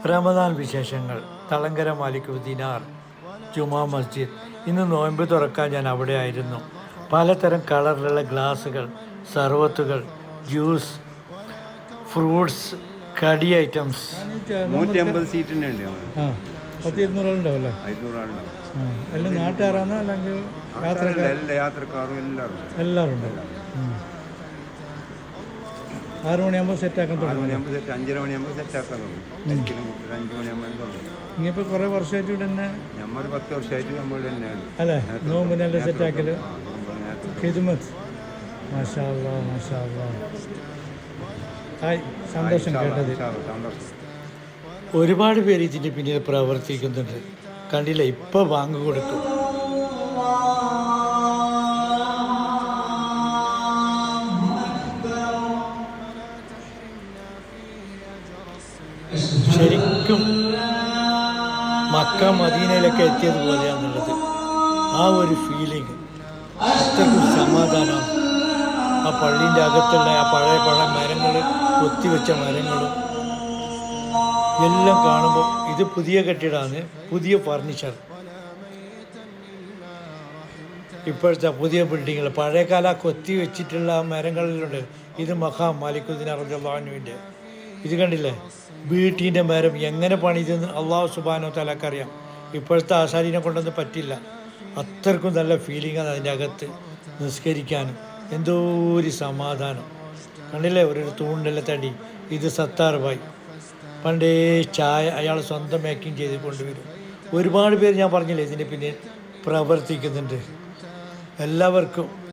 റമദാൻ വിശേഷങ്ങൾ. തളങ്കര മാലിക് ദിനാർ ജുമാ മസ്ജിദ്. ഇന്ന് നോയമ്പ് തുറക്കാൻ ഞാൻ അവിടെ ആയിരുന്നു. പലതരം കളറിലുള്ള ഗ്ലാസുകൾ, സർവത്തുകൾ, ജ്യൂസ്, ഫ്രൂട്ട്സ്, കടി ഐറ്റംസ്. 150 സീറ്റിൻ്റെ ഉണ്ട്. 100-200 ആളുണ്ടാവല്ലേ? 500 ആളുണ്ടാവും. എല്ലാം നാട്ടുകാരാണോ അല്ലെങ്കിൽ എല്ലാ യാത്രക്കാരും എല്ലാവരും ഉണ്ടാവും. 6 മണിയാകുമ്പോൾ സെറ്റാക്കാൻ തുടങ്ങും. 5:30 മണിയാകുമ്പോൾ സെറ്റാക്കാൻ തുടങ്ങും. 5 മണിയാകുമ്പോൾ തുടങ്ങും. ഇനിയിപ്പോൾ കുറേ വർഷമായിട്ട് ഇവിടെ തന്നെ നമ്മൾ 10 വർഷമായിട്ട് നമ്മൾ തന്നെയാണ് അല്ലേ നോമ്പിനെല്ലാം സെറ്റാക്കല്. ഖിദ്മത്ത്. മാഷാ അല്ലാ, മാഷാ അല്ലാ. ഹായ്, സന്തോഷം കേട്ടത്. ഒരുപാട് പേര് ഇതിൻ്റെ പിന്നിൽ പ്രവർത്തിക്കുന്നുണ്ട്. കണ്ടില്ല, ഇപ്പോൾ ബാങ്ക് കൊടുക്കും. ശരിക്കും മക്ക മദീനയിലൊക്കെ എത്തിയതുപോലെയാണെന്നുള്ളത്. ആ ഒരു ഫീലിംഗ്, അത്രയ്ക്കും സമാധാനമാണ്. ആ പള്ളീൻ്റെ അകത്തുള്ള ആ പഴയ മരങ്ങൾ, കൊത്തിവെച്ച മരങ്ങളും എല്ലാം കാണുമ്പോൾ ഇത് പുതിയ കെട്ടിടമാണ്, പുതിയ ഫർണിച്ചർ. ഇപ്പോഴത്തെ പുതിയ ബിൽഡിങ്ങൾ, പഴയകാല കൊത്തി വെച്ചിട്ടുള്ള മരങ്ങളിലുണ്ട്. ഇത് മഖാം മാലിക് ദിനാർ റളിയല്ലാഹു അൻഹുവിൻ്റെ. ഇത് കണ്ടില്ലേ, വീട്ടിൻ്റെ മരം എങ്ങനെ പണിതെന്ന് അള്ളാഹു സുബ്ഹാനഹു വ തആലക്കറിയാം. ഇപ്പോഴത്തെ ആശാരിനെ കൊണ്ടൊന്നും പറ്റില്ല. അത്രക്കും നല്ല ഫീലിംഗാണ് അതിൻ്റെ അകത്ത് നിസ്കരിക്കാനും. എന്തോ ഒരു സമാധാനം. കണ്ടില്ലേ, ഒരു തൂണിൻ്റെ തടി. ഇത് സത്താർ ഭായ്, പണ്ടേ ചായ അയാൾ സ്വന്തം മേക്കിങ് ചെയ്ത് കൊണ്ടുവരും. ഒരുപാട് പേര് ഞാൻ പറഞ്ഞില്ലേ ഇതിൻ്റെ പിന്നെ പ്രവർത്തിക്കുന്നുണ്ട്. എല്ലാവർക്കും